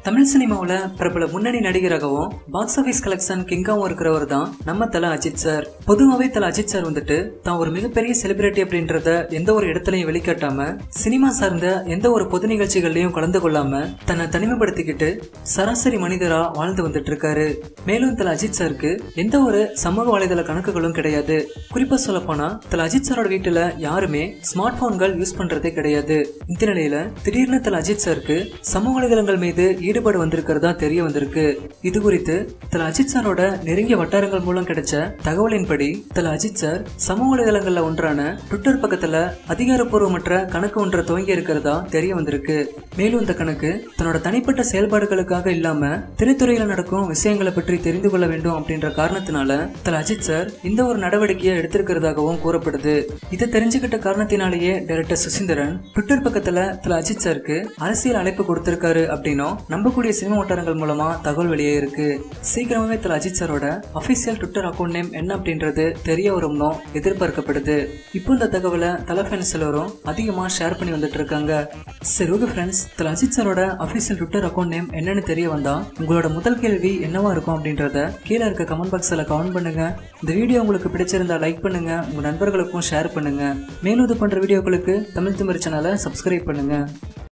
தமிழ் சினிமாவுல பிரபல முன்னணி நடிகராகவும் box office collection கிங்காவும் இருக்கிறவர் தான் நம்ம தல அஜித் சார். பொதுவாகவே தல அஜித் சார் வந்துட்டு தான் ஒரு மிகப்பெரிய செலிபிரிட்டி அப்படின்றத எந்த ஒரு இடத்துலையும் வெளிக்காட்டாம, சினிமா சார்ந்த எந்த ஒரு பொது நிகழ்ச்சிகள்லயும் கலந்து கொள்ளாம தன்னை தனிமைப்படுத்திக்கிட்டு சராசரி மனிதரா வாழ்ந்து வந்துட்டு இருக்காரு. மேலும் தல அஜித் சாருக்கு எந்த ஒரு சமூக வலைதள கணக்குகளும் கிடையாது. குறிப்பா சொல்ல போனா தல அஜித் சாரோட வீட்டுல யாருமே ஸ்மார்ட் போன்கள் யூஸ் பண்றதே கிடையாது. இந்த நிலையில திடீர்னு தல அஜித் சாருக்கு சமூக வலைதளங்கள் மீது ஈடுபாடு வந்திருக்கிறதா தெரிய வந்திருக்கு. இது குறித்து தல அஜித் சாரோட நெருங்கிய வட்டாரங்கள் மூலம் கிடைச்ச தகவலின்படி தல அஜித் சார் சமூக வலைதளங்கள்ல ஒன்றான ட்விட்டர் பக்கத்துல அதிகாரப்பூர்வமற்ற கணக்கு ஒன்றை துவங்கி இருக்கிறதா தெரிய வந்திருக்கு. மேலும் இந்த கணக்கு தன்னோட தனிப்பட்ட செயல்பாடுகளுக்காக இல்லாம திரைத்துறையில நடக்கும் விஷயங்களை பற்றி தெரிந்து கொள்ள வேண்டும் அப்படின்ற காரணத்தினால தல அஜித் சார் இந்த ஒரு நடவடிக்கையை எடுத்திருக்கிறதாகவும் கூறப்படுது. இதை தெரிஞ்சுக்கிட்ட காரணத்தினாலேயே டைரக்டர் சுசீந்திரன் ட்விட்டர் பக்கத்துல தல அஜித் சாருக்கு அரசியல் அழைப்பு கொடுத்திருக்காரு அப்படின்னும் நம்பக்கூடிய சினிமா வட்டாரங்கள் மூலமா தகவல் வெளியே இருக்கு. சீக்கிரமாவே தல அஜித் சாரோட அபிஷியல் ட்விட்டர் அக்கௌண்ட் நேம் என்ன அப்படின்றது தெரிய வரும்னு எதிர்பார்க்கப்படுது. இப்போ இந்த தகவலை தல ஃபேன்ஸ் எல்லாரும் அதிகமா ஷேர் பண்ணி வந்துட்டு இருக்காங்க. சரி ஓகே ஃப்ரெண்ட்ஸ், தல அஜித் சாரோட அபிஷியல் ட்விட்டர் அக்கௌண்ட் நேம் என்னன்னு தெரிய வந்தா உங்களோட முதல் கேள்வி என்னவா இருக்கும் அப்படின்றத கீழே இருக்க கமெண்ட் பாக்ஸ்ல கமெண்ட் பண்ணுங்க. இந்த வீடியோ உங்களுக்கு பிடிச்சிருந்தா லைக் பண்ணுங்க, உங்க நண்பர்களுக்கும் ஷேர் பண்ணுங்க. மேலும் இது பண்ற வீடியோக்களுக்கு தமிழ் திமிர் சேனலை சப்ஸ்கிரைப் பண்ணுங்க.